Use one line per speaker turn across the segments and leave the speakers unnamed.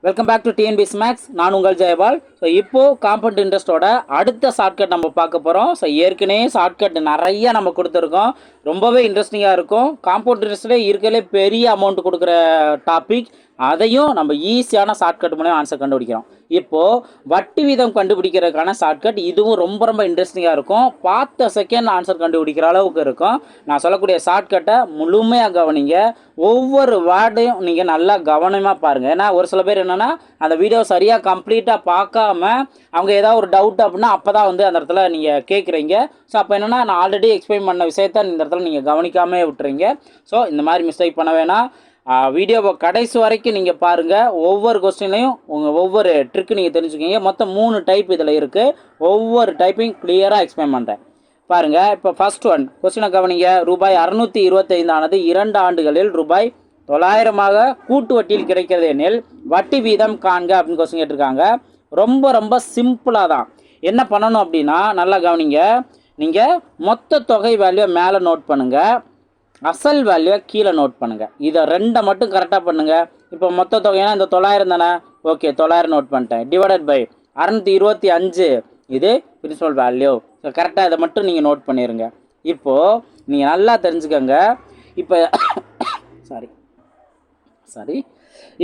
Welcome back to TNPS maths. நான் உங்கள் Jayapal. So இப்போது காம்பவுண்ட் இன்ட்ரெஸ்ட்டோட அடுத்த ஷார்ட்கட் நம்ம பார்க்க போகிறோம். ஸோ ஏற்கனவே ஷார்ட்கட் நிறைய நம்ம கொடுத்துருக்கோம், ரொம்பவே இன்ட்ரெஸ்டிங்காக இருக்கும். காம்பவுண்ட் இன்ட்ரெஸ்ட்லே இருக்கிறதுலே பெரிய அமௌண்ட் கொடுக்குற டாபிக், அதையும் நம்ம ஈஸியான ஷார்ட்கட் மூலம் ஆன்சர் கண்டுபிடிக்கிறோம். இப்போது வட்டி வீதம் கண்டுபிடிக்கிறதுக்கான ஷார்ட்கட் இதுவும் ரொம்ப ரொம்ப இன்ட்ரெஸ்டிங்காக இருக்கும். பார்த்த செகண்ட் ஆன்சர் கண்டுபிடிக்கிற அளவுக்கு இருக்கும். நான் சொல்லக்கூடிய ஷார்ட்கட்டை முழுமையாக கவனிங்க. ஒவ்வொரு வேர்டையும் நீங்கள் நல்லா கவனமாக பாருங்கள். ஏன்னா ஒரு சில பேர் என்னென்னா அந்த வீடியோ சரியாக கம்ப்ளீட்டாக பார்க்காம அவங்க ஏதாவது ஒரு டவுட் அப்படின்னா அப்போ தான் வந்து அந்த இடத்துல நீங்கள் கேட்குறீங்க. ஸோ அப்போ என்னென்னா நான் ஆல்ரெடி எக்ஸ்பிளைன் பண்ண விஷயத்த இந்த இடத்துல நீங்கள் கவனிக்காமே விட்டுறீங்க. ஸோ இந்த மாதிரி மிஸ்டேக் பண்ண வேணாம். வீடியோவை கடைசி வரைக்கும் நீங்கள் பாருங்கள். ஒவ்வொரு கொஸ்டின்லையும் ஒவ்வொரு ட்ரிக்கு நீங்கள் தெரிஞ்சுக்கிங்க. மொத்தம் 3 டைப் இதில் இருக்குது. ஒவ்வொரு டைப்பையும் கிளியராக எக்ஸ்பிளைன் பண்ணுறேன் பாருங்கள். இப்போ ஃபர்ஸ்ட் ஒன் கொஸ்டினை கவனிங்க. ரூபாய் 625 ஆனது 2 ஆண்டுகளில் ரூபாய் 900 கூட்டு வட்டியில் கிடைக்கிறது எனில் வட்டி வீதம் காண்க அப்படின்னு கொஸ்டின் கேட்டிருக்காங்க. ரொம்ப ரொம்ப சிம்பிளாக தான். என்ன பண்ணணும் அப்படின்னா நல்லா கவனிங்க. நீங்கள் மொத்த தொகை வேல்யூ மேலே நோட் பண்ணுங்கள், அசல் வேல்யூவை கீழே நோட் பண்ணுங்கள். இதை 2 மட்டும் கரெக்டாக பண்ணுங்கள். இப்போ மொத்த தொகைனா இந்த 900 தானே, ஓகே 900 நோட் பண்ணிட்டேன். டிவைடட் பை 625, இது பிரின்சிபல் வேல்யூ. ஸோ கரெக்டாக இதை மட்டும் நீங்கள் நோட் பண்ணிடுங்க. இப்போது நீங்கள் நல்லா தெரிஞ்சுக்கோங்க. இப்போ சாரி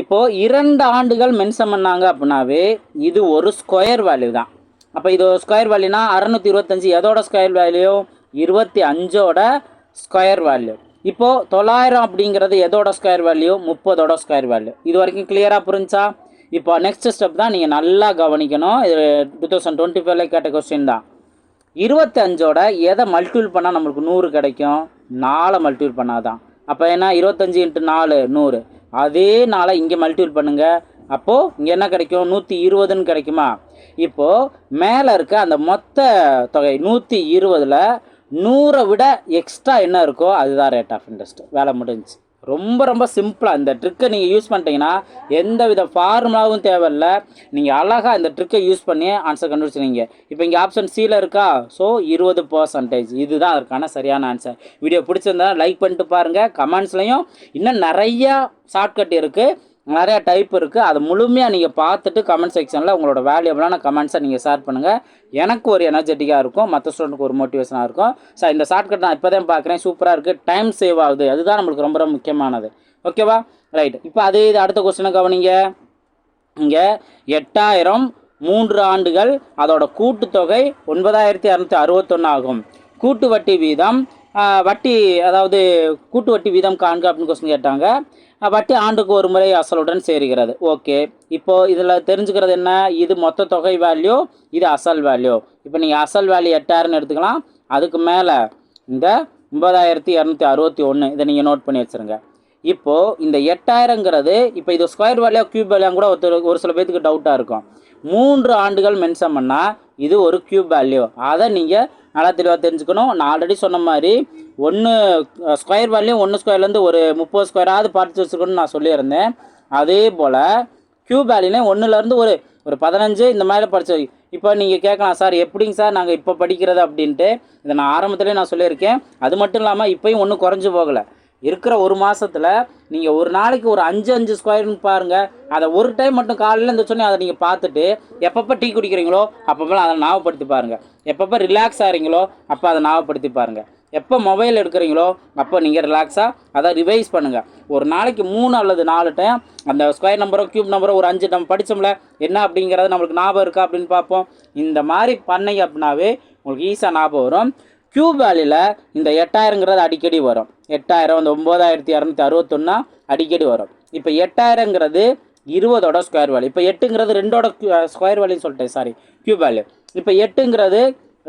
இப்போது 2 ஆண்டுகள் மென்ஷன் பண்ணாங்க அப்படின்னாவே இது ஒரு ஸ்கொயர் வேல்யூ தான். அப்போ இது ஒரு ஸ்கொயர் வேல்யூனா 625 எதோட ஸ்கொயர் வேல்யூ? 25ஓட ஸ்கொயர் வேல்யூ. இப்போது 900 அப்படிங்கிறது எதோட ஸ்கொயர் வேல்யூ? 30ஓட ஸ்கொயர் வேல்யூ. இது வரைக்கும் கிளியராக புரிஞ்சா? இப்போ நெக்ஸ்ட் ஸ்டெப் தான் நீங்கள் நல்லா கவனிக்கணும். இது 2025 கேட்ட கொஸ்டின் தான். 25ஓட எதை மல்டிபிள் பண்ணால் நம்மளுக்கு 100 கிடைக்கும்? 4 மல்டிபிள் பண்ணாதான். அப்போ என்ன 25 × 4 100. அதே 4 இங்கே மல்டிபிள் பண்ணுங்கள். அப்போது இங்கே என்ன கிடைக்கும்? 120ன்னு கிடைக்குமா? இப்போது மேலே இருக்க அந்த மொத்த தொகை 120ல் 100 விட எக்ஸ்ட்ரா என்ன இருக்கோ அதுதான் ரேட் ஆஃப் இன்ட்ரெஸ்ட். வேலை முடிஞ்சு. ரொம்ப ரொம்ப சிம்பிளாக இந்த ட்ரிக்கை நீங்கள் யூஸ் பண்ணிட்டீங்கன்னா எந்த வித ஃபார்முலாவும் தேவையில்லை. நீங்கள் அழகாக இந்த ட்ரிக்கை யூஸ் பண்ணி ஆன்சர் கண்டுபிடிச்சிருங்க. இப்போ இங்கே ஆப்ஷன் சியில் இருக்கா? ஸோ 20%. இதுதான் அதற்கான சரியான ஆன்சர். வீடியோ பிடிச்சிருந்தா லைக் பண்ணிட்டு பாருங்கள். கமெண்ட்ஸ்லையும் இன்னும் நிறையா ஷார்ட்கட் இருக்குது, நிறையா டைப் இருக்குது. அதை முழுமையாக நீங்கள் பார்த்துட்டு கமெண்ட் செக்ஷனில் உங்களோட வேல்யூபிளான கமெண்ட்ஸை நீங்கள் ஷேர் பண்ணுங்கள். எனக்கு ஒரு எனர்ஜெட்டிக்காக இருக்கும், மற்ற ஸ்டூடெண்ட்டுக்கு ஒரு மோட்டிவேஷனாக இருக்கும். சார் இந்த ஷார்ட்கட் நான் இப்போ தான் பார்க்குறேன், சூப்பராக இருக்குது, டைம் சேவ் ஆகுது, அதுதான் நம்மளுக்கு ரொம்ப ரொம்ப முக்கியமானது. ஓகேவா? ரைட். இப்போ அதே இது அடுத்த கொஸ்டினை கவனிங்க. இங்கே 8000 3 ஆண்டுகள், அதோட கூட்டுத்தொகை 9261 ஆகும். கூட்டு வட்டி வீதம் வட்டி அதாவது கூட்டு வட்டி வீதம் காண்க அப்படின்னு கொஸ்டின் கேட்டாங்க. வட்டி ஆண்டுக்கு ஒரு முறை அசலுடன் சேருகிறது. ஓகே, இப்போது இதில் தெரிஞ்சுக்கிறது என்ன? இது மொத்த தொகை வேல்யூ, இது அசல் வேல்யூ. இப்போ நீங்கள் அசல் வேல்யூ 8000ன்னு எடுத்துக்கலாம். அதுக்கு மேலே இந்த 9261 இதை நீங்கள் நோட் பண்ணி வச்சுருங்க. இப்போது இந்த 8000ங்கிறது இப்போ இது ஸ்கொயர் வேல்யூ க்யூப் வேல்யூ கூட ஒரு சில பேருக்கு டவுட்டாக இருக்கும். 3 ஆண்டுகள் மென்ஷன் பண்ணால் இது ஒரு க்யூப் வேல்யூ. அதை நீங்கள் நல்லா தெளிவாக தெரிஞ்சுக்கணும். நான் ஆல்ரெடி சொன்ன மாதிரி 1 ஸ்கொயர் வேல்யூ 1 ஸ்கொயர்லேருந்து ஒரு 30 ஸ்கொயராவது பார்த்து வச்சுருக்கணும்னு நான் சொல்லியிருந்தேன். அதே போல் க்யூப் வேல்யூலேயும் 1லேருந்து ஒரு 15 இந்த மாதிரி படிச்சு. இப்போ நீங்கள் கேட்கலாம், சார் எப்படிங்க சார் நாங்கள் இப்போ படிக்கிறது அப்படின்ட்டு. இதை நான் ஆரம்பத்துலேயே நான் சொல்லியிருக்கேன். அது மட்டும் இல்லாமல் இப்போயும் ஒன்றும் குறைஞ்சி போகலை. இருக்கிற ஒரு மாதத்தில் நீங்கள் ஒரு நாளைக்கு ஒரு 5 ஸ்கொயர்னு பாருங்கள். அதை ஒரு டைம் மட்டும் காலையில் இந்த சொன்னி அதை நீங்கள் பார்த்துட்டு எப்பப்போ டீ குடிக்கிறீங்களோ அப்பப்போ அதை ஞாபகப்படுத்தி பாருங்கள். எப்பப்போ ரிலாக்ஸ் ஆகிறீங்களோ அப்போ அதை ஞாபகப்படுத்தி பாருங்கள். எப்போ மொபைல் எடுக்கிறீங்களோ அப்போ நீங்கள் ரிலாக்ஸாக அதை ரிவைஸ் பண்ணுங்கள். ஒரு நாளைக்கு 3 அல்லது 4 டைம் அந்த ஸ்கொயர் நம்பரோ க்யூப் நம்பரோ ஒரு 5 நம்ம படித்தோம்ல என்ன அப்படிங்கிறது நம்மளுக்கு ஞாபகம் இருக்கா அப்படின்னு பார்ப்போம். இந்த மாதிரி பண்ணீங்க அப்படின்னாவே உங்களுக்கு ஈஸியாக ஞாபகம் வரும். க்யூப் வேல்யூவில் இந்த 8000ங்கிறது அடிக்கடி வரும். 8000 இந்த 9261 அடிக்கடி வரும். இப்போ 8000ங்கிறது 20ஓட ஸ்கொயர் வேல்யூ. இப்போ 8ங்கிறது 2ஓட ஸ்கொயர் வேல்யூன்னு சொல்லிட்டேன், சாரி க்யூப் வேல்யூ. இப்போ 8ங்கிறது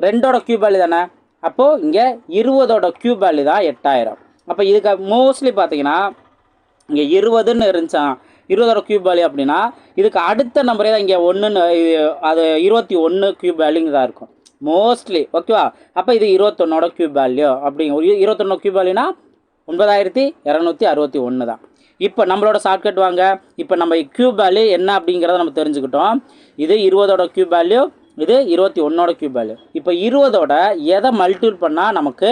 2ஓட க்யூப் வேல்யூ தானே. அப்போது இங்கே 20ஓட க்யூப் வேல்யூ தான் 8000. அப்போ இதுக்கு மோஸ்ட்லி பார்த்தீங்கன்னா இங்கே 20ன்னு இருந்துச்சான் 20ஓட க்யூப் வேல்யூ அப்படின்னா இதுக்கு அடுத்த நம்பரே தான் இங்கே 1ன்னு, அது 21 க்யூப் வேல்யூங்க தான் இருக்கும் மோஸ்ட்லி. ஓகேவா? அப்போ இது 21ஓட க்யூப் வேல்யூ அப்படிங்க. 21 க்யூப் வேல்யூனா 9261 தான். இப்போ நம்மளோட ஷார்ட்கட் வாங்க. இப்போ நம்ம க்யூப் வேல்யூ என்ன அப்படிங்கிறத நம்ம தெரிஞ்சுக்கிட்டோம். இது 20ஓட க்யூப் வேல்யூ, இது 21ஓட க்யூப் வேல்யூ. இப்போ 20ஓட எதை மல்டிபிள் பண்ணால் நமக்கு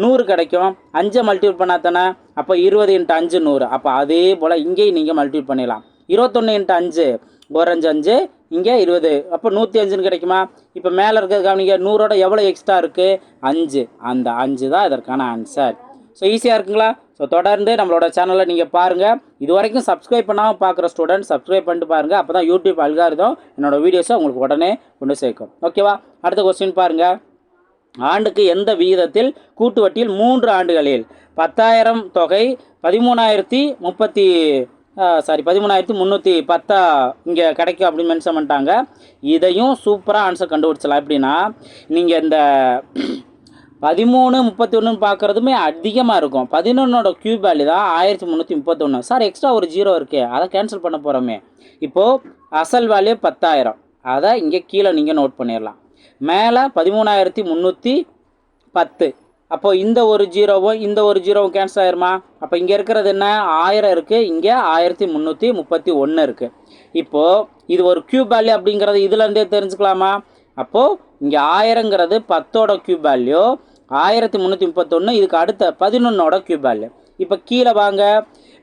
100 கிடைக்கும்? 5 மல்டிபிள் பண்ணால் தானே. அப்போ 20 × 5 100. அப்போ அதே போல் இங்கேயும் நீங்கள் மல்டிபிள் பண்ணிடலாம். 21 × 5 ஒரு 5 5 இங்கே 20, அப்போ 105ன்னு கிடைக்குமா? இப்போ மேலே இருக்கிறது கவனிங்க, 100ஓட எவ்வளோ எக்ஸ்ட்ரா இருக்குது? 5. அந்த 5 தான் இதற்கான ஆன்சர். ஸோ ஈஸியாக இருக்குங்களா? ஸோ தொடர்ந்து நம்மளோட சேனலை நீங்கள் பாருங்கள். இது வரைக்கும் சப்ஸ்கிரைப் பண்ணாமல் பார்க்குற ஸ்டூடெண்ட் சப்ஸ்கிரைப் பண்ணிட்டு பாருங்கள். அப்போ தான் யூடியூப் அல்காரிதம் என்னோடய வீடியோஸை உங்களுக்கு உடனே கொண்டு சேர்க்கும். ஓகேவா? அடுத்த கொஸ்டின் பாருங்கள். ஆண்டுக்கு எந்த விகிதத்தில் கூட்டு வட்டியில் 3 ஆண்டுகளில் 10,000 தொகை 13,310 இங்கே கிடைக்கும் அப்படின்னு மென்ஷன் பண்ணிட்டாங்க. இதையும் சூப்பராக ஆன்சர் கண்டுபிடிச்சலாம். எப்படின்னா, நீங்கள் இந்த 1331 பார்க்குறதுமே அதிகமாக இருக்கும். 11ஓட கியூப் வேல்யூ தான் 1331. சார் எக்ஸ்ட்ரா ஒரு 0 இருக்கே, அதை கேன்சல் பண்ண போகிறோமே. இப்போது அசல் வேல்யூ 10,000, அதை இங்கே கீழே நீங்கள் நோட் பண்ணிடலாம். மேலே 13,310. அப்போது இந்த ஒரு 0வும் இந்த ஒரு 0வும் கேன்சல் ஆயிருமா? அப்போ இங்கே இருக்கிறது என்ன? 1000 இருக்குது, இங்கே 1331 இருக்குது. இப்போது இது ஒரு கியூப் வேல்யூ அப்படிங்கிறது இதுலேருந்தே தெரிஞ்சுக்கலாமா? அப்போது இங்கே 1000ங்கிறது 10ஓட கியூப் வேல்யூ, 1331 இதுக்கு அடுத்த 11ஓட கியூப் வேல்யூ. இப்போ கீழே வாங்க,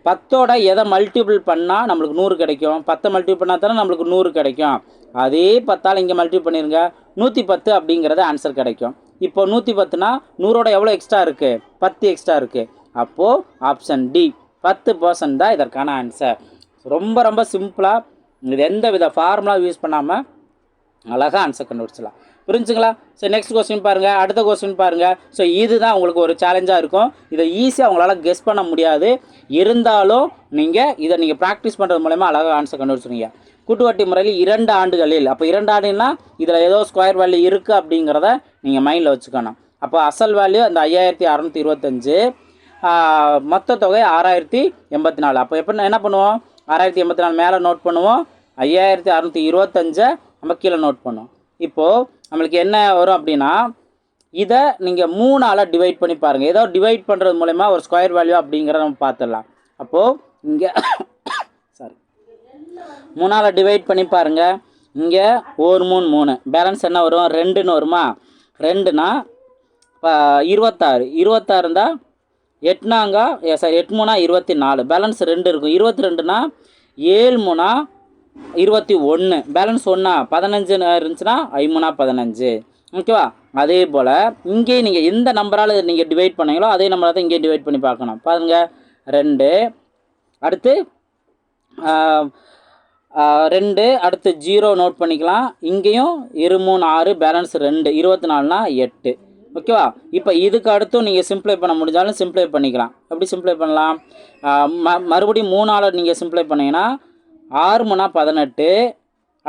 10ஓட எதை மல்டிபிள் பண்ணால் நம்மளுக்கு 100 கிடைக்கும்? 10 மல்டிபிள் பண்ணால் தானே நம்மளுக்கு 100 கிடைக்கும். அதே 10ஆல் இங்கே மல்டிபிள் பண்ணிடுங்க, 110 அப்படிங்கிறது ஆன்சர் கிடைக்கும். இப்போ 110னா 100ஓட எவ்வளோ எக்ஸ்ட்ரா இருக்குது? 10 எக்ஸ்ட்ரா இருக்குது. அப்போது ஆப்ஷன் டி 10% தான் இதற்கான ஆன்சர். ரொம்ப ரொம்ப சிம்பிளாக, இது எந்த வித ஃபார்முலா யூஸ் பண்ணாமல் அழகாக ஆன்சர் கண்டுபிடிச்சலாம். புரிஞ்சுங்களா? ஸோ நெக்ஸ்ட் கொஸ்டின் பாருங்கள். அடுத்த கொஸ்டின் பாருங்கள். ஸோ இதுதான் உங்களுக்கு ஒரு சேலஞ்சாக இருக்கும். இதை ஈஸியாக உங்களால் கெஸ் பண்ண முடியாது. இருந்தாலும் இதை நீங்கள் ப்ராக்டிஸ் பண்ணுறது மூலமா அழகாக ஆன்சர் கண்டுபிடிச்சிருங்க. கூட்டுவட்டி முறையில் 2 ஆண்டுகளில், அப்போ 2 ஆண்டுன்னா இதில் ஏதோ ஸ்கொயர் வேல்யூ இருக்குது அப்படிங்கிறத நீங்கள் மைண்டில் வச்சுக்கணும். அப்போ அசல் வேல்யூ அந்த 5,625, மொத்த தொகை 6,084. அப்போ என்ன பண்ணுவோம்? 6,084 மேலே நோட் பண்ணுவோம், 5,625 நம்ம கீழே நோட் பண்ணுவோம். இப்போது நம்மளுக்கு என்ன வரும் அப்படின்னா, இதை நீங்கள் 3ஆல் டிவைட் பண்ணி பாருங்கள். ஏதோ டிவைட் பண்ணுறது மூலமா ஒரு ஸ்கொயர் வேல்யூ அப்படிங்கிறத நம்ம பார்த்துடலாம். அப்போது இங்கே 3ஆல் டிவைட் பண்ணி பாருங்கள். இங்கே 1 3 3, பேலன்ஸ் என்ன வரும்? 2ன்னு வருமா? 2னா 26, 26 இருந்தால் 8 3 24, பேலன்ஸ் 2 இருக்கும். 22னா 7 3 21, பேலன்ஸ் 1 15 இருந்துச்சுன்னா 5 15. ஓகேவா? அதே போல் இங்கே நீங்கள் எந்த நம்பரால் நீங்கள் டிவைட் பண்ணீங்களோ அதே நம்பரை தான் இங்கே டிவைட் பண்ணி பார்க்கணும். பாருங்கள், 2, அடுத்து 2, அடுத்து 0 நோட் பண்ணிக்கலாம். இங்கேயும் 2 3 6, பேலன்ஸ் 2, 24னா 8. ஓகேவா? இப்போ இதுக்கு அடுத்தும் நீங்கள் சிம்ப்ளை பண்ண முடிஞ்சாலும் சிம்ப்ளை பண்ணிக்கலாம். எப்படி சிம்ப்ளை பண்ணலாம்? மறுபடியும் 3ஆல் நீங்கள் சிம்ப்ளை பண்ணிங்கன்னா 6 3 18,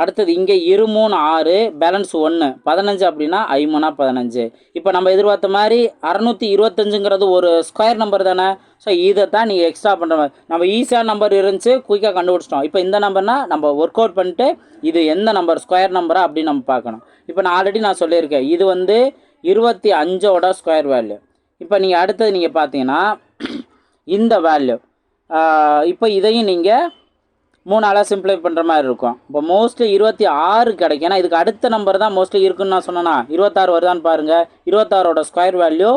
அடுத்தது இங்கே 2 3 6, பேலன்ஸ் 1 15 அப்படின்னா 5 15. இப்போ நம்ம எதிர்பார்த்த மாதிரி 625ங்கிறது ஒரு ஸ்கொயர் நம்பர் தானே. ஸோ இதை தான் நீங்கள் எக்ஸ்ட்ரா பண்ணுற மாதிரி, நம்ம ஈஸியாக நம்பர் இருந்துச்சு, குயிக்காக கண்டுபிடிச்சிட்டோம். இப்போ இந்த நம்பர்னால் நம்ம ஒர்க் அவுட் பண்ணிட்டு இது எந்த நம்பர் ஸ்கொயர் நம்பரா அப்படின்னு நம்ம பார்க்கணும். இப்போ நான் சொல்லியிருக்கேன், இது 25ஓட ஸ்கொயர் வேல்யூ. இப்போ நீங்கள் அடுத்தது நீங்கள் பார்த்தீங்கன்னா இந்த வேல்யூ, இப்போ இதையும் நீங்கள் 3ஆல் சிம்ப்ளை பண்ணுற மாதிரி இருக்கும். இப்போ மோஸ்ட்லி 26 கிடைக்கும். ஏன்னா இதுக்கு அடுத்த நம்பர் தான் மோஸ்ட்லி இருக்குன்னு நான் சொன்னேன்னா 26 வருதான்னு பாருங்கள். 26ஓட ஸ்கொயர் வேல்யூ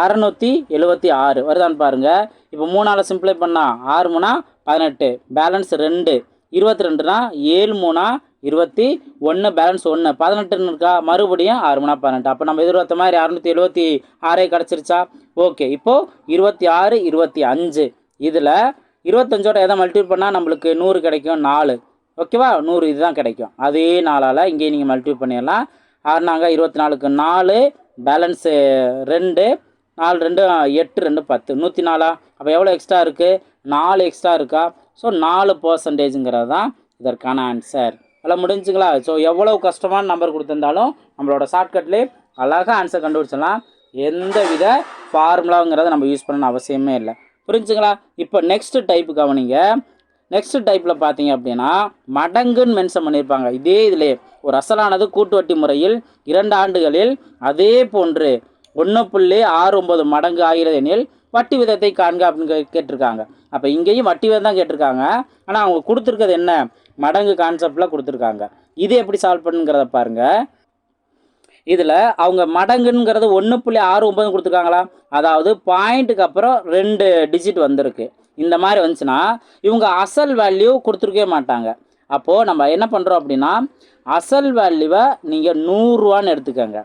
676 வருதான்னு பாருங்கள். இப்போ 3ஆல் சிம்ப்ளை பண்ணால் 6 3 18, பேலன்ஸ் 2, 22னா 7 3 21, பேலன்ஸ் 1 18ன்னு இருக்கா. மறுபடியும் 6 3 18. அப்போ நம்ம எதிர்பார்த்த மாதிரி 676 கிடச்சிருச்சா? ஓகே. இப்போது 26 25, இதில் 25ஓட எதை மல்டிபிள் பண்ணால் நம்மளுக்கு 100 கிடைக்கும்? 4. ஓகேவா? 100 இதுதான் கிடைக்கும். அதே 4ஆல் இங்கே நீங்கள் மல்டிபிள் பண்ணிடலாம். 6 24க்கு 4, பேலன்ஸு 2, 4 2 8 2 10, 104. அப்போ எவ்வளோ எக்ஸ்ட்ரா இருக்குது? 4 எக்ஸ்ட்ரா இருக்கா? ஸோ 4%ங்கிறது தான் இதற்கான ஆன்சர். அதெல்லாம் முடிஞ்சுங்களா? ஸோ எவ்வளோ கஷ்டமான நம்பர் கொடுத்துருந்தாலும் நம்மளோட ஷார்ட்கட்லேயே அழகாக ஆன்சர் கண்டுபிடிச்சிடலாம். எந்த வித ஃபார்முலாங்கிறத நம்ம யூஸ் பண்ணணும்னு அவசியமே இல்லை. புரிஞ்சுங்களா? இப்போ நெக்ஸ்ட் டைப்பு கவனிங்க. நெக்ஸ்ட் டைப்பில் பார்த்தீங்க அப்படின்னா மடங்குன்னு மென்ஷன் பண்ணியிருப்பாங்க. இதே இதிலே ஒரு அசலானது கூட்டு வட்டி முறையில் 2 ஆண்டுகளில் அதே போன்று 1.69 மடங்கு ஆகிறது எனில் வட்டி விதத்தை காண்க அப்படின்னு கேட்டிருக்காங்க. அப்போ இங்கேயும் வட்டி விதம் தான் கேட்டிருக்காங்க. ஆனால் அவங்க கொடுத்துருக்கிறது என்ன? மடங்கு கான்செப்டில் கொடுத்துருக்காங்க. இது எப்படி சால்வ் பண்ணுங்கிறத பாருங்கள். இதில் அவங்க மடங்குங்கிறது 1.69 கொடுத்துருக்காங்களா? அதாவது பாயிண்ட்டுக்கு அப்புறம் 2 டிஜிட் வந்திருக்கு. இந்த மாதிரி வந்துச்சுன்னா இவங்க அசல் வேல்யூ கொடுத்துருக்கவே மாட்டாங்க. அப்போது நம்ம என்ன பண்ணுறோம் அப்படின்னா அசல் வேல்யூவை நீங்கள் 100 எடுத்துக்கோங்க.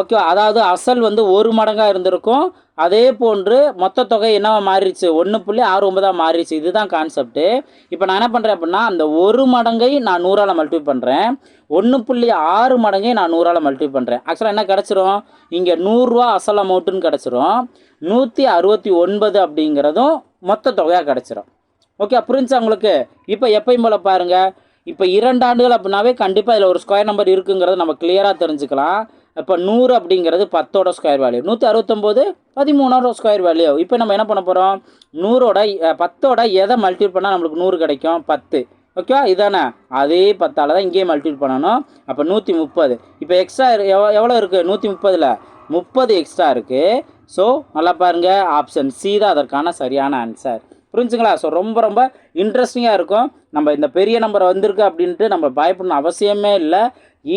ஓகே, அதாவது அசல் வந்து 1 மடங்காக இருந்திருக்கும். அதே போன்று மொத்த தொகை என்னவா மாறிடுச்சு 1.69 மாறிடுச்சு. இதுதான் கான்செப்ட்டு. இப்போ நான் என்ன பண்ணுறேன் அப்படின்னா அந்த 1 மடங்கை நான் 100ஆல் மல்டிப்ளை பண்ணுறேன், 1.6 மடங்கை நான் 100ஆல் மல்டிப்ளை பண்ணுறேன். ஆக்சுவலாக என்ன கிடச்சிரும், இங்கே 100 ரூபா அசல் அமௌண்ட்டுன்னு கிடச்சிரும், 169 அப்படிங்கிறதும் மொத்த தொகையாக கிடச்சிரும். ஓகே, புரிஞ்சா உங்களுக்கு? இப்போ எப்பயும் போல் பாருங்கள், இப்போ 2 ஆண்டுகள் அப்படின்னாவே கண்டிப்பாக இதில் ஒரு ஸ்கொயர் நம்பர் இருக்குங்கிறத நம்ம கிளியராக தெரிஞ்சுக்கலாம். இப்போ 100 அப்படிங்கிறது 10ஓட ஸ்கொயர் வேல்யூ, 169 13ஓட ஸ்கொயர் வேல்யூ. இப்போ நம்ம என்ன பண்ண போகிறோம், 10ஓட எதை மல்டிப்ளை பண்ணால் நம்மளுக்கு 100 கிடைக்கும், 10. ஓகேவா, இதானே அதே 10ஆல் தான் இங்கேயே மல்டிப்ளை பண்ணணும். அப்போ 130. இப்போ எக்ஸ்ட்ரா எவ்வளோ இருக்குது, 130ல் 30 எக்ஸ்ட்ரா இருக்குது. ஸோ நல்லா பாருங்கள், ஆப்ஷன் சி தான் அதற்கான சரியான ஆன்சர். புரிஞ்சுங்களா? ஸோ ரொம்ப ரொம்ப இன்ட்ரெஸ்டிங்காக இருக்கும். நம்ம இந்த பெரிய நம்பர் வந்திருக்கு அப்படின்ட்டு நம்ம பயப்படணும் அவசியமே இல்லை,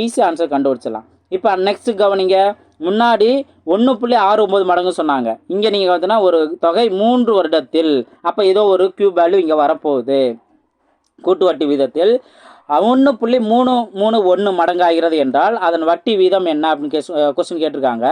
ஈஸி ஆன்சர் கண்டுபிடிச்சிடலாம். இப்போ நெக்ஸ்ட்டு கவனிங்க, முன்னாடி 1.69 மடங்கு சொன்னாங்க. இங்கே நீங்கள் பார்த்தீங்கன்னா ஒரு தொகை 3 வருடத்தில், அப்போ ஏதோ ஒரு கியூப் வேல்யூ இங்கே வரப்போகுது. கூட்டு வட்டி வீதத்தில் 1.331 மடங்காகிறது என்றால் அதன் வட்டி வீதம் என்ன அப்படின்னு கொஸ்டின் கேட்டிருக்காங்க.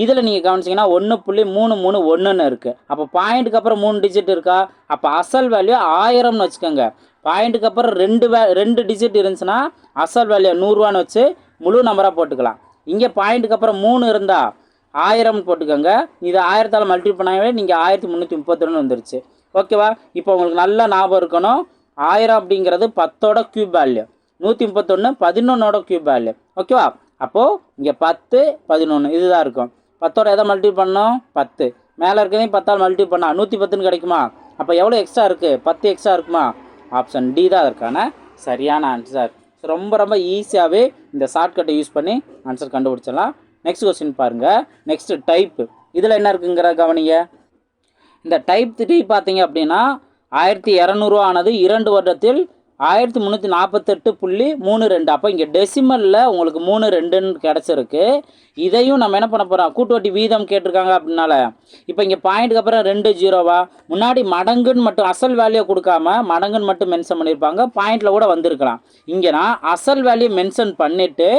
இதில் நீங்கள் கவனிச்சிங்கன்னா 1.331 இருக்குது. அப்போ பாயிண்ட்டுக்கு அப்புறம் 3 டிஜிட் இருக்கா, அப்போ அசல் வேல்யூ 1000ன்னு வச்சுக்கோங்க. பாயிண்ட்டுக்கு அப்புறம் 2 டிஜிட் இருந்துச்சுன்னா அசல் வேல்யூ 100 வச்சு முழு நம்பராக போட்டுக்கலாம். இங்கே பாயிண்ட்டுக்கு அப்புறம் 3 இருந்தால் 1000 போட்டுக்கோங்க. இது 1000ஆல் மல்டிப்ளை பண்ணாவே நீங்கள் 1332 வந்துருச்சு. ஓகேவா? இப்போ உங்களுக்கு நல்லா ஞாபகம் இருக்கணும், 1000 அப்படிங்கிறது 10ஓட கியூப் வேல்யூ, 131 11ஓட கியூப் வேல்யூ. ஓகேவா? அப்போது இங்கே 10 11 இதுதான் இருக்கும். 10ஓட எதை மல்டிப்ளை பண்ணோம், 10. மேலே இருக்கிறதையும் 10ஆல் மல்டிப்ளை பண்ணால் 110ன்னு கிடைக்குமா? அப்போ எவ்வளோ எக்ஸ்ட்ரா இருக்குது, 10 எக்ஸ்ட்ரா இருக்குமா? ஆப்ஷன் டி தான் அதற்கான சரியான ஆன்சர். ரொம்ப ரொம்ப ஈஸியாகவே இந்த ஷார்ட்கட்டை யூஸ் பண்ணி ஆன்சர் கண்டுபிடிச்சிடலாம். நெக்ஸ்ட் கொஸ்டின் பாருங்கள். நெக்ஸ்ட் டைப்பு, இதில் என்ன இருக்குங்கிற கவனிங்க. இந்த டைப் 3 பார்த்தீங்க அப்படின்னா 1200 ஆனது 2 வருடத்தில் 1348.32. அப்போ இங்கே டெசிமலில் உங்களுக்கு 32ன்னு கிடச்சிருக்கு. இதையும் நம்ம என்ன பண்ண போகிறோம், கூட்டு வட்டி வீதம் கேட்டிருக்காங்க அப்படின்னால இப்போ இங்கே பாயிண்ட்டுக்கு அப்புறம் 2 ஜீரோவா, முன்னாடி மடங்குன்னு மட்டும் அசல் வேல்யூ கொடுக்காம மடங்குன்னு மட்டும் மென்ஷன் பண்ணியிருப்பாங்க, பாயிண்டில் கூட வந்திருக்கலாம். இங்கே நான் அசல் வேல்யூ மென்ஷன் பண்ணிவிட்டு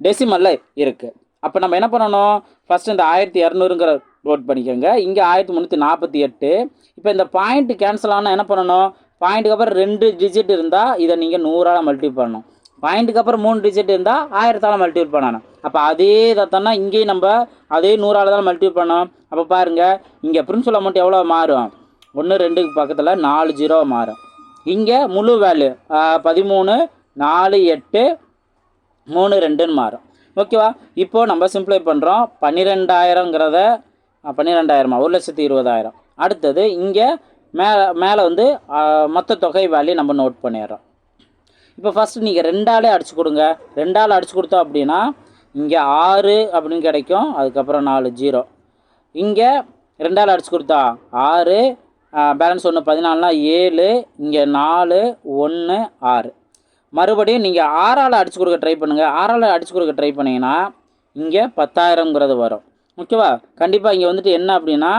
டெசிமலில் இருக்குது. அப்போ நம்ம என்ன பண்ணணும், ஃபஸ்ட்டு இந்த 1200ங்கிற நோட் பண்ணிக்கோங்க. இங்கே 1348. இப்போ இந்த பாயிண்ட் கேன்சல் ஆனால் என்ன பண்ணணும், பாயிண்ட்டுக்கு அப்புறம் 2 டிஜிட் இருந்தால் இதை நீங்கள் 100ஆல் மல்டிப்ளை பண்ணணும். பாயிண்ட்டுக்கு அப்புறம் 3 டிஜிட் இருந்தால் 1000ஆல் மல்டிப்ளை பண்ணணும். அப்போ அதே இதைத்தானா இங்கேயும் நம்ம அதே 100ஆல் தான் மல்டிப்ளை பண்ணோம். அப்போ பாருங்கள், இங்கே பிரின்சிபல் அமௌண்ட் எவ்வளோ மாறும், 1 2க்கு பக்கத்தில் 4 ஜீரோ மாறும். இங்கே முழு வேல்யூ 13 4 8 3 2ன்னு மாறும். ஓகேவா? இப்போது நம்ம சிம்பிளை பண்ணுறோம். 12,000ங்கிறத 12,000 1,20,000. அடுத்தது இங்கே மேலே வந்து மொத்த தொகை வேல்யூ நம்ம நோட் பண்ணிடுறோம். இப்போ ஃபஸ்ட்டு நீங்கள் 2ஆலே அடிச்சு கொடுங்க. 2ஆல் அடிச்சு கொடுத்தோம் அப்படின்னா இங்கே 6 அப்படின்னு கிடைக்கும், அதுக்கப்புறம் 4 ஜீரோ. இங்கே 2ஆல் அடிச்சு கொடுத்தா 6, பேலன்ஸ் 1 14னா 7, இங்கே 4 1 6. மறுபடியும் நீங்கள் 6ஆல் அடிச்சு கொடுக்க ட்ரை பண்ணுங்கள். 6ஆல் அடிச்சு கொடுக்க ட்ரை பண்ணிங்கன்னா இங்கே 10,000ங்கிறது வரும். ஓகேவா? கண்டிப்பாக இங்கே வந்துட்டு என்ன அப்படின்னா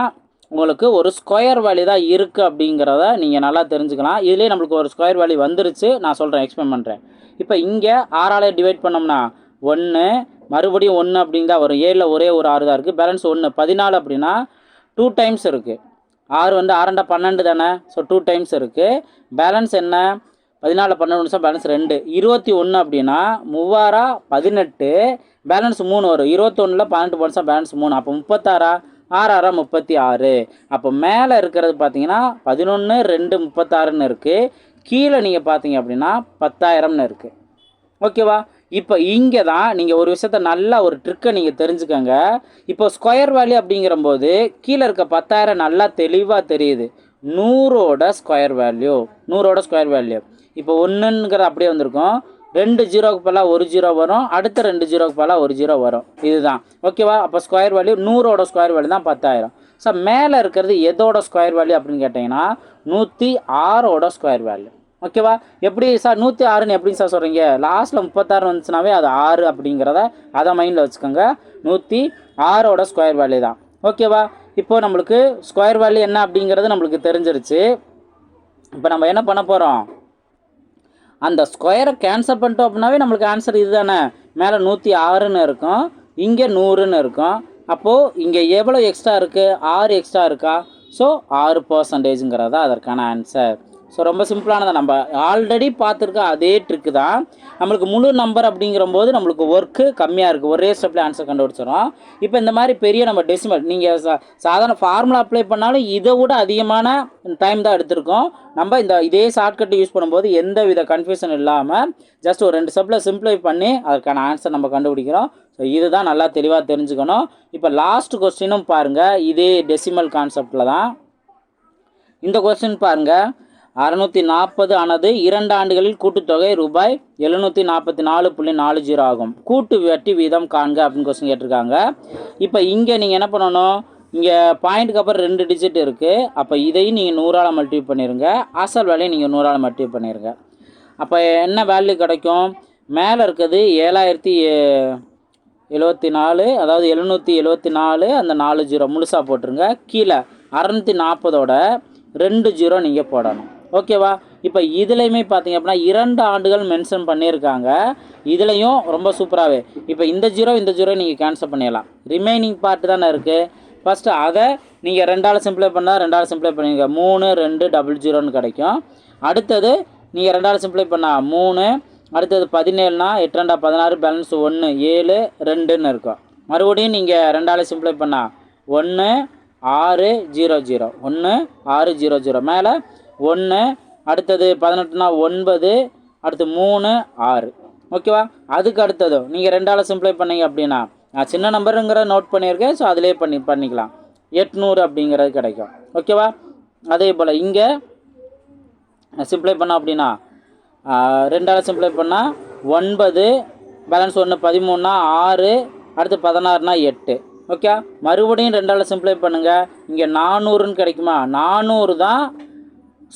உங்களுக்கு ஒரு ஸ்கொயர் வேல்யூ தான் இருக்குது அப்படிங்கிறத நீங்கள் நல்லா தெரிஞ்சுக்கலாம். இதுலேயே நம்மளுக்கு ஒரு ஸ்கொயர் வேல்யூ வந்துருச்சு, நான் சொல்கிறேன், எக்ஸ்பிளைன் பண்ணுறேன். இப்போ இங்கே 6ஆல் டிவைட் பண்ணோம்னா 1, மறுபடியும் 1 அப்படின்னு தான் வரும். 7ல் ஒரே ஒரு 6 தான் இருக்குது, பேலன்ஸ் 1. 14 அப்படின்னா 2 டைம்ஸ் இருக்குது. 6 வந்து 6 12 தானே, ஸோ 2 டைம்ஸ் இருக்குது. பேலன்ஸ் என்ன, 14 12 நிமிஷம் பேலன்ஸ் 2. 21 அப்படின்னா 3 18, பேலன்ஸ் 3 வரும். 21ல் 18 நிமிஷம் பேலன்ஸ் 3, அப்போ 36 6 36. அப்போ மேலே இருக்கிறது பார்த்தீங்கன்னா 11 2 36ன்னு இருக்குது. கீழே நீங்கள் பார்த்தீங்க அப்படின்னா 10,000ன்னு இருக்குது. ஓகேவா? இப்போ இங்கே தான் நீங்கள் ஒரு விஷயத்த நல்லா ஒரு ட்ரிக்கை நீங்கள் தெரிஞ்சுக்கோங்க. இப்போ ஸ்கொயர் வேல்யூ அப்படிங்கிறம்போது கீழே இருக்க 10,000 நல்லா தெளிவாக தெரியுது. 100ஓட ஸ்கொயர் வேல்யூ, 100ஓட ஸ்கொயர் வேல்யூ இப்போ 1ங்கிறது அப்படியே வந்திருக்கும். 2 ஜீரோக்கு பதிலாக 1 ஜீரோ வரும், அடுத்த 2 ஜீரோக்கு பதிலாக 1 ஜீரோ வரும். இதுதான். ஓகேவா? அப்போ ஸ்கொயர் வேல்யூ 100ஓட ஸ்கொயர் வேல்யூ தான் 10,000. ஸோ மேலே இருக்கிறது எதோட ஸ்கொயர் வேல்யூ அப்படின்னு கேட்டிங்கன்னா 106ஓட ஸ்கொயர் வேல்யூ. ஓகேவா? எப்படி சார் 106ன்னு எப்படி சார் சொல்கிறீங்க, லாஸ்ட்டில் 36 வந்துச்சுனாவே அது 6 அப்படிங்கிறத அதை மைண்டில் வச்சுக்கோங்க. 106ஓட ஸ்கொயர் வேல்யூ தான். ஓகேவா? இப்போது நம்மளுக்கு ஸ்கொயர் வேல்யூ என்ன அப்படிங்கிறது நம்மளுக்கு தெரிஞ்சிருச்சு. இப்போ நம்ம என்ன பண்ண போகிறோம், அந்த ஸ்கொயரை கேன்சல் பண்ணிட்டோம் அப்படின்னாவே நம்மளுக்கு ஆன்சர் இது தானே. மேலே 106ன்னு இருக்கும், இங்கே 100ன்னு இருக்கும். அப்போது இங்கே எவ்வளோ எக்ஸ்ட்ரா இருக்குது, 6 எக்ஸ்ட்ரா இருக்கா. ஸோ 6%ங்கிறதா அதற்கான ஆன்சர். ஸோ ரொம்ப சிம்பிளானதை நம்ம ஆல்ரெடி பார்த்துருக்க அதே ட்ரிக்கு தான். நம்மளுக்கு முழு நம்பர் அப்படிங்கிறபோது நம்மளுக்கு ஒர்க்கு கம்மியாக இருக்குது, ஒரே ஸ்டெப்பில் ஆன்சர் கண்டுபிடிச்சிடும். இப்போ இந்த மாதிரி பெரிய நம்ம டெசிமல் நீங்கள் சாதாரண ஃபார்முலா அப்ளை பண்ணாலும் இதை விட அதிகமான டைம் தான் எடுத்திருக்கோம். நம்ம இதே ஷார்ட்கட் யூஸ் பண்ணும்போது எந்த வித கன்ஃபியூஷன் இல்லாமல் ஜஸ்ட் ஒரு 2 ஸ்டெப்பில் சிம்பிளை பண்ணி அதற்கான ஆன்சர் நம்ம கண்டுபிடிக்கிறோம். ஸோ இதுதான் நல்லா தெளிவாக தெரிஞ்சுக்கணும். இப்போ லாஸ்ட் கொஸ்டினும் பாருங்கள், இதே டெசிமல் கான்செப்டில் தான். இந்த கொஸ்டின் பாருங்கள், 640 ஆனது 2 ஆண்டுகளில் கூட்டுத்தொகை ரூபாய் 744.40 ஆகும். கூட்டு வட்டி வீதம் காண்க அப்படின்னு கொஸ்டின் கேட்டிருக்காங்க. இப்போ இங்கே நீங்கள் என்ன பண்ணணும், இங்கே பாயிண்ட்டுக்கு அப்புறம் 2 டிஜிட் இருக்குது. அப்போ இதையும் நீங்கள் 100ஆல் மல்டிப்ளை பண்ணிடுங்க, அசல் வேலையை நீங்கள் 100ஆல் மல்டிப்ளை பண்ணிடுங்க. அப்போ என்ன வேல்யூ கிடைக்கும், மேலே இருக்குது 7074, அதாவது 774, அந்த 4 0 முழுசாக போட்டுருங்க. கீழே 640ஓட 2 0 நீங்கள் போடணும். ஓகேவா. இப்போ இதுலேயுமே பார்த்தீங்க அப்படின்னா 2 ஆண்டுகள் மென்ஷன் பண்ணியிருக்காங்க. இதுலேயும் ரொம்ப சூப்பராகவே இப்போ இந்த 0 நீங்கள் கேன்சல் பண்ணிடலாம். ரிமைனிங் பார்ட்டு தானே இருக்குது. ஃபஸ்ட்டு அதை நீங்கள் 2ஆல் சிம்பிளை பண்ணால் 2ஆல் சிம்பிளை பண்ணிங்க, 3 2 00ன்னு கிடைக்கும். அடுத்தது நீங்கள் 2ஆல் சிம்பிளை பண்ணால் 3, அடுத்தது 17னா 8 2 16, பேலன்ஸ் 1 7 2ன்னு இருக்கும். மறுபடியும் நீங்கள் 2ஆல் சிம்பிளை பண்ணால் 1 6 0 0 1 6 0 0 மேலே 1, அடுத்தது 18னா 9, அடுத்து 3 6. ஓகேவா. அதுக்கு அடுத்தது நீங்கள் 2ஆல் சிம்பிளை பண்ணீங்க அப்படின்னா, நான் சின்ன நம்பருங்கிற நோட் பண்ணியிருக்கேன். ஸோ அதிலே பண்ணிக்கலாம், 800 அப்படிங்கிறது கிடைக்கும். ஓகேவா. அதே போல் இங்கே சிம்பிளை பண்ணோம் அப்படின்னா 2ஆல் சிம்பிளை பண்ணால் 9, பேலன்ஸ் 1 13னா 6, அடுத்து 16னா 8. ஓகே. மறுபடியும் 2ஆல் சிம்பிளை பண்ணுங்கள், இங்கே 400ன்னு கிடைக்குமா. 400 தான்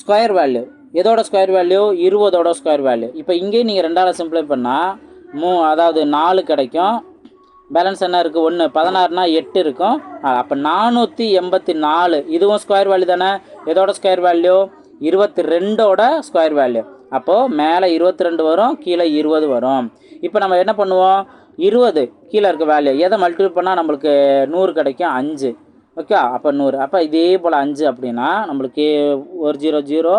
ஸ்கொயர் வேல்யூ. எதோட ஸ்கொயர் வேல்யூ, 20ஓட ஸ்கொயர் வேல்யூ. இப்போ இங்கேயும் நீங்கள் 2ஆல் சிம்பிளை பண்ணால் அதாவது 4 கிடைக்கும். பேலன்ஸ் என்ன இருக்குது, 1 16னா 8 இருக்கும். அப்போ 484, இதுவும் ஸ்கொயர் வேல்யூ தானே. எதோட ஸ்கொயர் வேல்யூ, 22ஓட ஸ்கொயர் வேல்யூ. அப்போது மேலே 22 வரும், கீழே 20 வரும். இப்போ நம்ம என்ன பண்ணுவோம், 20 கீழே இருக்க வேல்யூ எதை மல்டிபிள் பண்ணால் நம்மளுக்கு 100 கிடைக்கும், 5. ஓகே. அப்போ 100. அப்போ இதே போல் 5 அப்படின்னா நம்மளுக்கு 1 0 0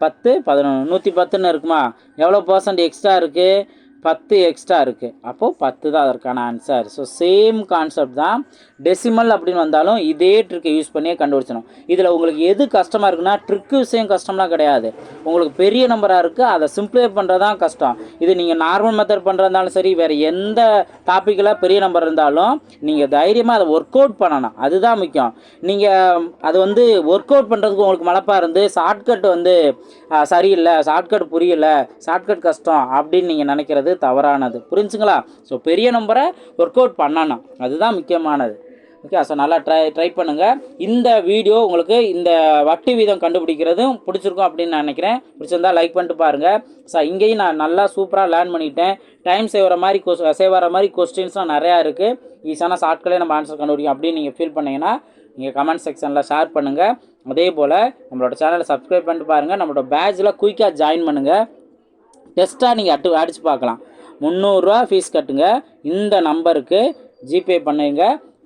10 11 110ன்னு இருக்குமா. எவ்வளோ % எக்ஸ்ட்ரா இருக்குது, 10 எக்ஸ்ட்ரா இருக்குது. அப்போது 10 தான் அதற்கான ஆன்சர். ஸோ சேம் கான்செப்ட் தான். டெசிமல் அப்படின்னு வந்தாலும் இதே ட்ரிக்கை யூஸ் பண்ணியே கண்டுபிடிச்சணும். இதில் உங்களுக்கு எது கஷ்டமாக இருக்குன்னா, ட்ரிக்கு விஷயம் கஷ்டம்லாம் கிடையாது. உங்களுக்கு பெரிய நம்பராக இருக்குது, அதை சிம்பிளை பண்ணுறது தான் கஷ்டம். இது நீங்கள் நார்மல் மெத்தட் பண்ணுறதாலும் சரி, வேறு எந்த டாப்பிக்கில் பெரிய நம்பர் இருந்தாலும் நீங்கள் தைரியமாக அதை ஒர்க் அவுட் பண்ணணும். அதுதான் முக்கியம். நீங்கள் அது ஒர்க் அவுட் பண்ணுறதுக்கு உங்களுக்கு மலப்பாக இருந்து ஷார்ட்கட் சரியில்லை, ஷார்ட்கட் புரியல, ஷார்ட்கட் கஷ்டம் அப்படின்னு நீங்கள் நினைக்கிறது தவறானது. புரிஞ்சுங்களா. ஸோ பெரிய நம்பரை ஒர்க் அவுட் பண்ணணும், அதுதான் முக்கியமானது. ஓகே. ஸோ நல்லா ட்ரை பண்ணுங்கள். இந்த வீடியோ உங்களுக்கு இந்த வட்டி வீதம் கண்டுபிடிக்கிறதும் பிடிச்சிருக்கும் அப்படின்னு நான் நினைக்கிறேன். பிடிச்சிருந்தா லைக் பண்ணிட்டு பாருங்கள். ஸோ இங்கேயும் நான் நல்லா சூப்பராக லேர்ன் பண்ணிட்டேன். டைம் சேவ் ஆகிற மாதிரி கொஸ்டின்ஸ்லாம் நிறையா இருக்குது. ஈஸியான ஷார்ட்கட்லேயே நம்ம ஆன்சர் கண்டுபிடிக்கும் அப்படின்னு நீங்கள் ஃபீல் பண்ணிங்கன்னா நீங்கள் கமெண்ட் செக்ஷனில் ஷேர் பண்ணுங்கள். அதே போல் நம்மளோட சேனலை சப்ஸ்கிரைப் பண்ணிட்டு பாருங்கள். நம்மளோட பேட்சில் குயிக்காக ஜாயின் பண்ணுங்கள். டெஸ்ட்டாக நீங்கள் அடித்து பார்க்கலாம். 300 ரூபா ஃபீஸ் கட்டுங்க. இந்த நம்பருக்கு ஜிபே பண்ணுங்க,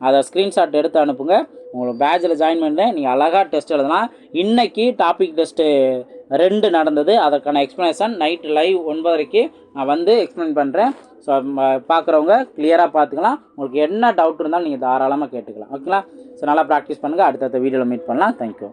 அதை ஸ்க்ரீன்ஷாட் எடுத்து அனுப்புங்க. உங்களுக்கு பேட்சில் ஜாயின் பண்ணுறேன். நீங்கள் அழகாக டெஸ்ட் எழுதலாம். இன்றைக்கி டாபிக் டெஸ்ட்டு 2 நடந்தது. அதற்கான எக்ஸ்ப்ளனேஷன் நைட்டு லைவ் 9:30 நான் எக்ஸ்ப்ளைன் பண்ணுறேன். ஸோ பார்க்குறவங்க கிளியராக பார்த்துக்கலாம். உங்களுக்கு என்ன டவுட் இருந்தாலும் நீங்கள் தாராளமாக கேட்டுக்கலாம். ஓகேங்களா. ஸோ நல்லா ப்ராக்டிஸ் பண்ணுங்கள். அடுத்தடுத்த வீடியோவில் மீட் பண்ணலாம். தேங்க்யூ.